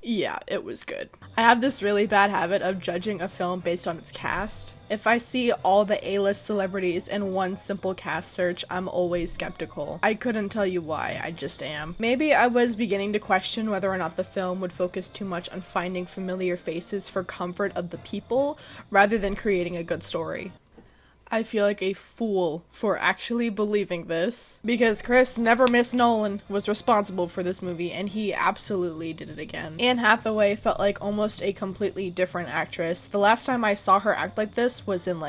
Yeah, it was good. I have this really bad habit of judging a film based on its cast. If I see all the A-list celebrities in one simple cast search, I'm always skeptical. I couldn't tell you why, I just am. Maybe I was beginning to question whether or not the film would focus too much on finding familiar faces for comfort of the people, rather than creating a good story. I feel like a fool for actually believing this, because Chris Never Miss Nolan was responsible for this movie, and he absolutely did it again. Anne Hathaway felt like almost a completely different actress. The last time I saw her act like this was in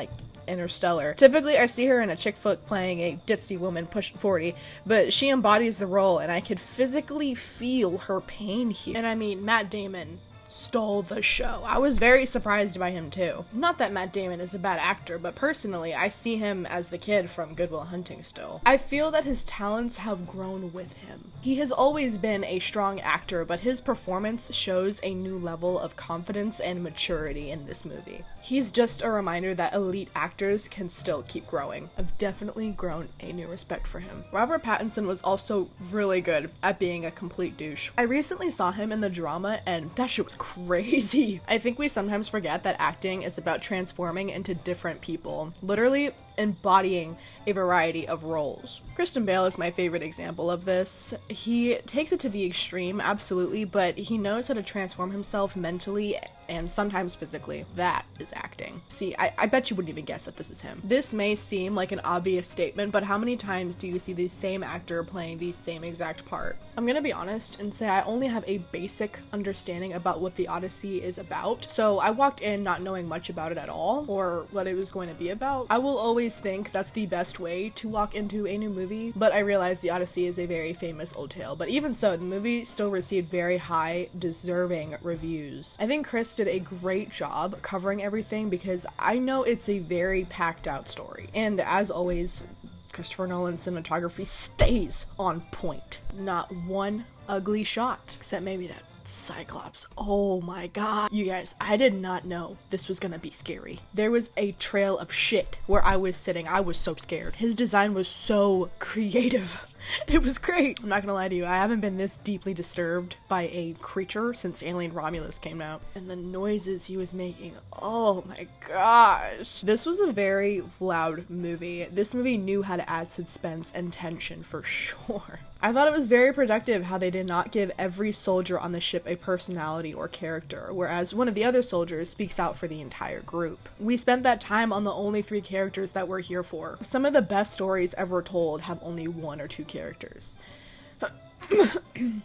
Interstellar. Typically I see her in a chick flick playing a ditzy woman pushing 40, but she embodies the role, and I could physically feel her pain here. And I mean, Matt Damon stole the show. I was very surprised by him too. Not that Matt Damon is a bad actor, but personally, I see him as the kid from Good Will Hunting still. I feel that his talents have grown with him. He has always been a strong actor, but his performance shows a new level of confidence and maturity in this movie. He's just a reminder that elite actors can still keep growing. I've definitely grown a new respect for him. Robert Pattinson was also really good at being a complete douche. I recently saw him in the drama, and that shit was crazy. I think we sometimes forget that acting is about transforming into different people, literally embodying a variety of roles. Christian Bale is my favorite example of this. He takes it to the extreme, absolutely, but he knows how to transform himself mentally and sometimes physically. That is acting. See, I bet you wouldn't even guess that this is him. This may seem like an obvious statement, but how many times do you see the same actor playing the same exact part? I'm gonna be honest and say I only have a basic understanding about what the Odyssey is about, so I walked in not knowing much about it at all, or what it was going to be about. I will always think that's the best way to walk into a new movie, but I realize the Odyssey is a very famous old tale. But even so, the movie still received very high, deserving reviews. I think Chris did a great job covering everything because I know it's a very packed out story. And as always, Christopher Nolan's cinematography stays on point. Not one ugly shot, except maybe that Cyclops. Oh my god. You guys, I did not know this was gonna be scary. There was a trail of shit where I was sitting. I was so scared. His design was so creative. It was great. I'm not gonna lie to you, I haven't been this deeply disturbed by a creature since Alien Romulus came out. And the noises he was making, oh my gosh. This was a very loud movie. This movie knew how to add suspense and tension for sure. I thought it was very productive how they did not give every soldier on the ship a personality or character, whereas one of the other soldiers speaks out for the entire group. We spent that time on the only 3 characters that we're here for. Some of the best stories ever told have only 1 or 2 characters.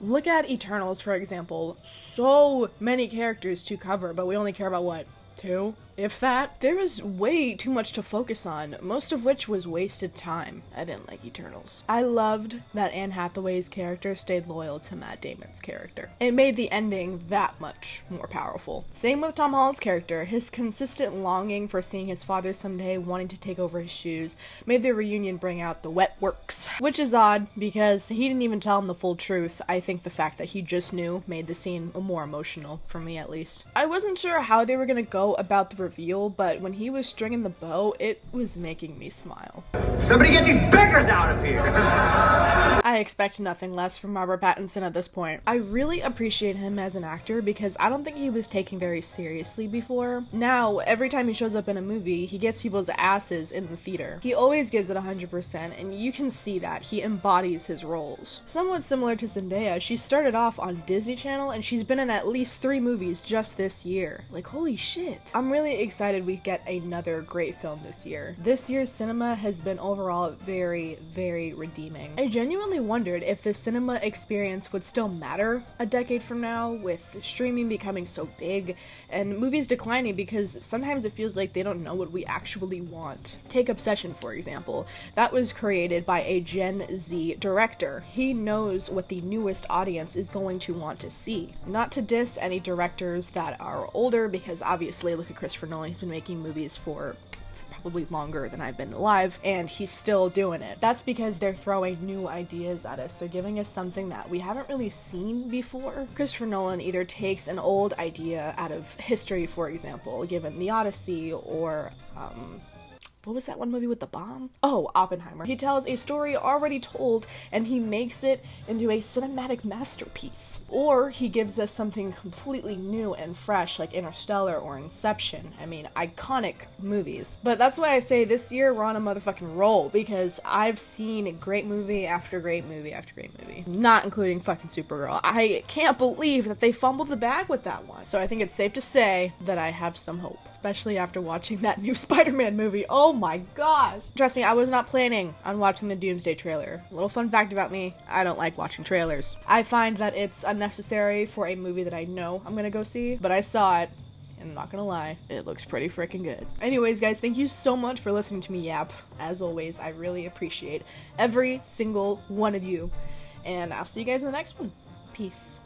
Look at Eternals, for example. So many characters to cover, but we only care about what? 2? If that. There was way too much to focus on, most of which was wasted time. I didn't like Eternals. I loved that Anne Hathaway's character stayed loyal to Matt Damon's character. It made the ending that much more powerful. Same with Tom Holland's character. His consistent longing for seeing his father someday, wanting to take over his shoes, made the reunion bring out the wet works. Which is odd, because he didn't even tell him the full truth. I think the fact that he just knew made the scene more emotional, for me at least. I wasn't sure how they were gonna go about the reveal, but when he was stringing the bow, it was making me smile. Somebody get these beggars out of here! I expect nothing less from Robert Pattinson at this point. I really appreciate him as an actor because I don't think he was taken very seriously before. Now, every time he shows up in a movie, he gets people's asses in the theater. He always gives it 100%, and you can see that. He embodies his roles. Somewhat similar to Zendaya, she started off on Disney Channel, and she's been in at least 3 movies just this year. Like, holy shit. I'm really excited we get another great film this year. This year's cinema has been overall very, very redeeming. I genuinely wondered if the cinema experience would still matter a decade from now, with streaming becoming so big and movies declining because sometimes it feels like they don't know what we actually want. Take Obsession, for example. That was created by a Gen Z director. He knows what the newest audience is going to want to see. Not to diss any directors that are older, because obviously look at Christopher Nolan, he's been making movies for probably longer than I've been alive, and he's still doing it. That's because they're throwing new ideas at us. They're giving us something that we haven't really seen before. Christopher Nolan either takes an old idea out of history, for example, given the Odyssey, or what was that one movie with the bomb? Oh, Oppenheimer. He tells a story already told and he makes it into a cinematic masterpiece. Or he gives us something completely new and fresh like Interstellar or Inception. I mean, iconic movies. But that's why I say this year we're on a motherfucking roll, because I've seen great movie after great movie after great movie. Not including fucking Supergirl. I can't believe that they fumbled the bag with that one. So I think it's safe to say that I have some hope. Especially after watching that new Spider-Man movie. Oh my gosh. Trust me, I was not planning on watching the Doomsday trailer. A little fun fact about me, I don't like watching trailers. I find that it's unnecessary for a movie that I know I'm gonna go see, but I saw it, and I'm not gonna lie, it looks pretty freaking good. Anyways, guys, thank you so much for listening to me yap. As always, I really appreciate every single one of you, and I'll see you guys in the next one. Peace.